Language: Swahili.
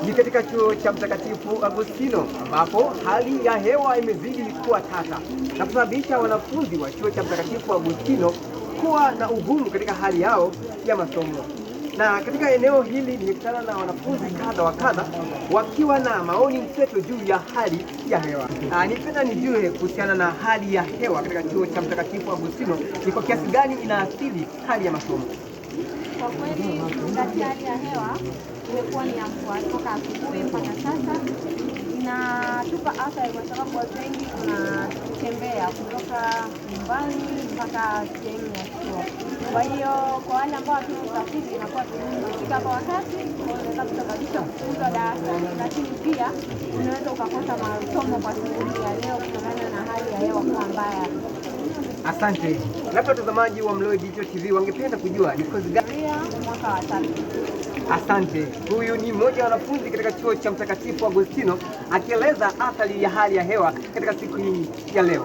Ni katika chuo cha Mtakatifu Agustino ambapo hali ya hewa imezidi kuwa tata na kusababisha wanafunzi wa chuo cha Mtakatifu Agustino kuwa na ugumu katika hali yao ya masomo. Na katika eneo hili nimekutana na wanafunzi kadha wa kadha wakiwa na maoni mseto juu ya hali ya hewa. Nipenda nijue kuhusiana na hali ya hewa katika chuo cha Mtakatifu Agustino, ni kwa kiasi gani inaathiri hali ya masomo? Kwa kweli kati hali ya hewa imekuwa ni ya mvua toka asubuhi mpaka sasa. Inatupa athari kwa sababu watu wengi tunatembea kutoka nyumbani mpaka sehemu ya chuo. Kwa hiyo kwa wale ambao hatuna usafiri inakuwa tunafika kwa wakati, unaweza kusababisha kufukuzwa darasani, lakini pia unaweza ukakosa masomo kwa siku ya leo kutokana na hali ya hewa kuwa mbaya. Asante. Labda watazamaji wa Mloe Digital TV wangependa kujua ni kozi gani? Mwaka wa 3. Asante. Huyu ni mmoja wa wanafunzi katika chuo cha Mtakatifu Agustino akieleza athari ya hali ya hewa katika siku hii ya leo.